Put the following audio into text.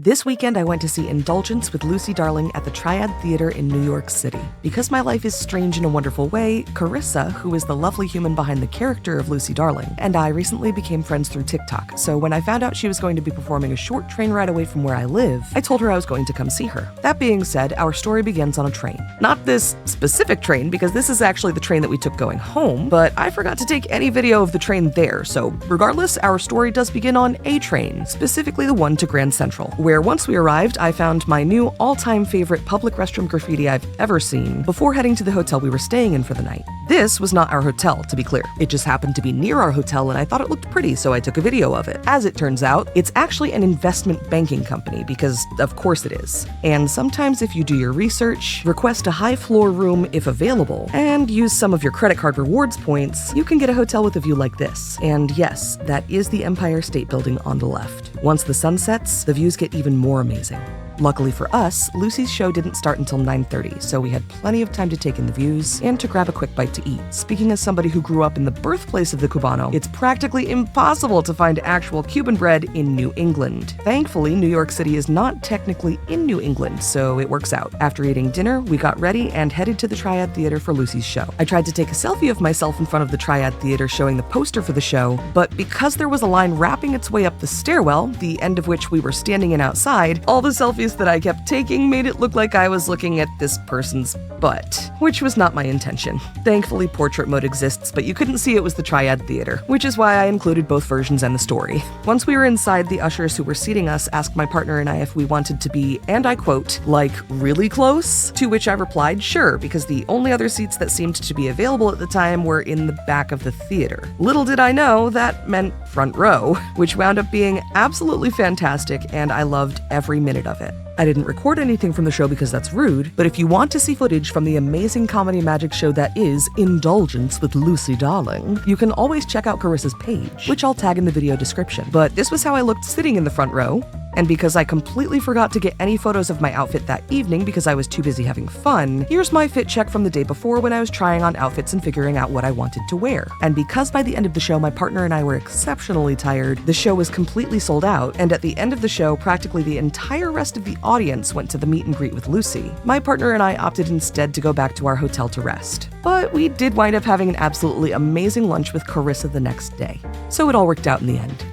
This weekend, I went to see Indulgence with Lucy Darling at the Triad Theater in New York City. Because my life is strange in a wonderful way, Carissa, who is the lovely human behind the character of Lucy Darling, and I recently became friends through TikTok, so when I found out she was going to be performing a short train ride away from where I live, I told her I was going to come see her. That being said, our story begins on a train. Not this specific train, because this is actually the train that we took going home, but I forgot to take any video of the train there, so regardless, our story does begin on a train, specifically the one to Grand Central, where once we arrived, I found my new all-time favorite public restroom graffiti I've ever seen before heading to the hotel we were staying in for the night. This was not our hotel, to be clear. It just happened to be near our hotel and I thought it looked pretty, so I took a video of it. As it turns out, it's actually an investment banking company, because of course it is. And sometimes if you do your research, request a high floor room if available, and use some of your credit card rewards points, you can get a hotel with a view like this. And yes, that is the Empire State Building on the left. Once the sun sets, the views get even more amazing. Luckily for us, Lucy's show didn't start until 9:30, so we had plenty of time to take in the views and to grab a quick bite to eat. Speaking as somebody who grew up in the birthplace of the Cubano, it's practically impossible to find actual Cuban bread in New England. Thankfully, New York City is not technically in New England, so it works out. After eating dinner, we got ready and headed to the Triad Theater for Lucy's show. I tried to take a selfie of myself in front of the Triad Theater showing the poster for the show, but because there was a line wrapping its way up the stairwell, the end of which we were standing in outside, all the selfies that I kept taking made it look like I was looking at this person's butt, which was not my intention. Thankfully, portrait mode exists, but you couldn't see it was the Triad Theater, which is why I included both versions and the story. Once we were inside, the ushers who were seating us asked my partner and I if we wanted to be, and I quote, like really close? To which I replied, sure, because the only other seats that seemed to be available at the time were in the back of the theater. Little did I know that meant front row, which wound up being absolutely fantastic, and I loved every minute of it. I didn't record anything from the show because that's rude, but if you want to see footage from the amazing comedy magic show that is Indulgence with Lucy Darling, you can always check out Carissa's page, which I'll tag in the video description. But this was how I looked sitting in the front row. And because I completely forgot to get any photos of my outfit that evening because I was too busy having fun, here's my fit check from the day before when I was trying on outfits and figuring out what I wanted to wear. And because by the end of the show my partner and I were exceptionally tired, the show was completely sold out, and at the end of the show practically the entire rest of the audience went to the meet and greet with Lucy. My partner and I opted instead to go back to our hotel to rest. But we did wind up having an absolutely amazing lunch with Carissa the next day. So it all worked out in the end.